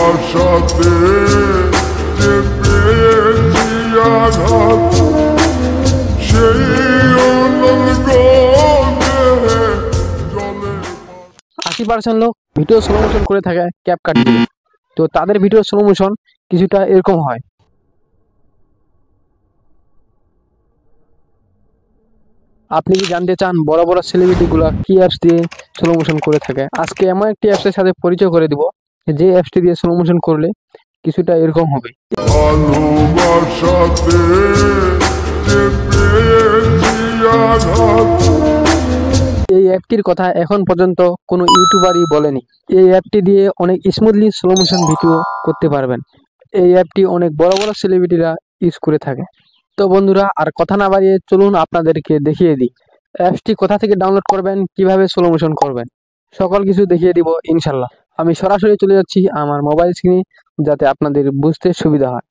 ভালোবাসাতে যে পেয়েছি আঘাত, সেই অনন্ত জলে 80% লোক ভিডিও স্লো মোশন করে থাকে ক্যাপকাট দিয়ে। তো তাদের ভিডিও স্লো মোশন কিছুটা এরকম হয়। আপনি কি জানতে চান বড় বড় সেলিব্রিটিগুলো কি অ্যাপস দিয়ে স্লো মোশন করে থাকে? আজকে এমন একটি অ্যাপসের সাথে পরিচয় করে দিব যে অ্যাপসটি দিয়ে স্লো মোশন করলে কিছুটা এরকম হবে। ভালোবাসাতে যে পেয়েছি আঘাত। এই অ্যাপটির কথা এখন পর্যন্ত কোনো ইউটিউবারই বলেনি। এই অ্যাপটি দিয়ে অনেক স্মুথলি স্লো মোশন ভিডিও করতে পারবেন। এই অ্যাপটি অনেক বড় বড় সেলিব্রিটিরা ইউজ করে থাকে। তো বন্ধুরা, আর কথা না বাড়িয়ে চলুন আপনাদেরকে দেখিয়ে দিই অ্যাপসটি কোথা থেকে ডাউনলোড করবেন, কিভাবে স্লো মোশন করবেন, সকল কিছু দেখিয়ে দিব ইনশাল্লাহ। আমি সরাসরি চলে যাচ্ছি আমার মোবাইল স্ক্রিনে, যাতে আপনাদের বুঝতে সুবিধা হয়।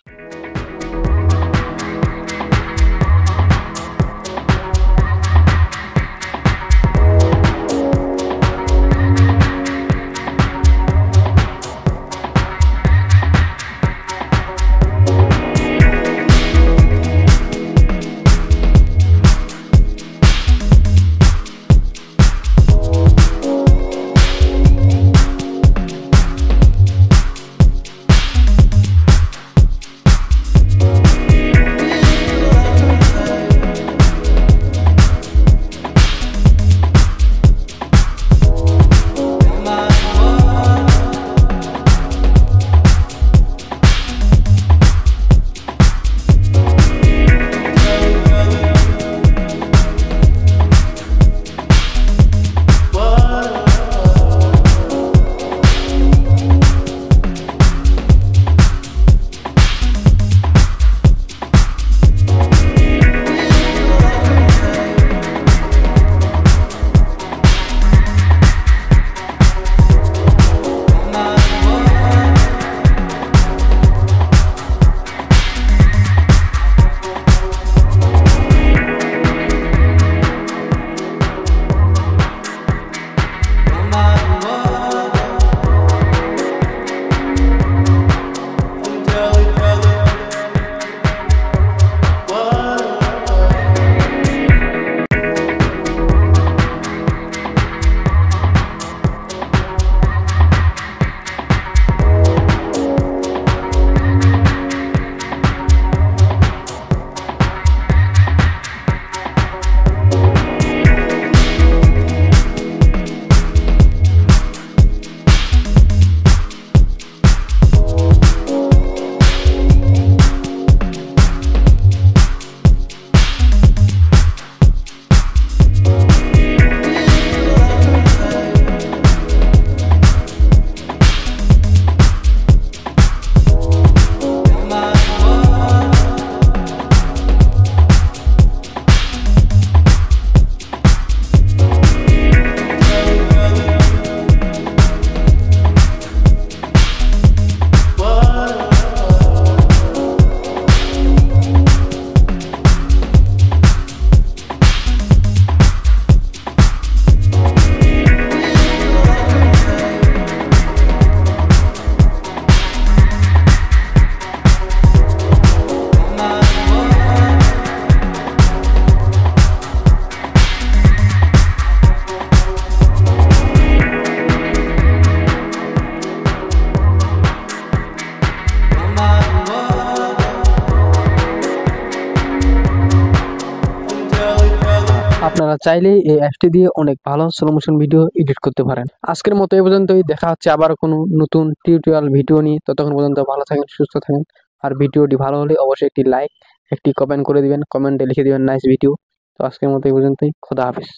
আপনারা চাইলেই এই অ্যাপটি দিয়ে অনেক ভালো স্লো মোশন ভিডিও এডিট করতে পারেন। আজকের মতো এই পর্যন্তই। দেখা হচ্ছে আবার কোনো নতুন টিউটোরিয়াল ভিডিও নিয়ে। ততক্ষণ পর্যন্ত ভালো থাকেন, সুস্থ থাকেন। আর ভিডিওটি ভালো হলে অবশ্যই একটি লাইক, একটি কমেন্ট করে দিবেন। কমেন্টে লিখে দিবেন নাইস ভিডিও। তো আজকের মতো এই পর্যন্তই। খোদা হাফেজ।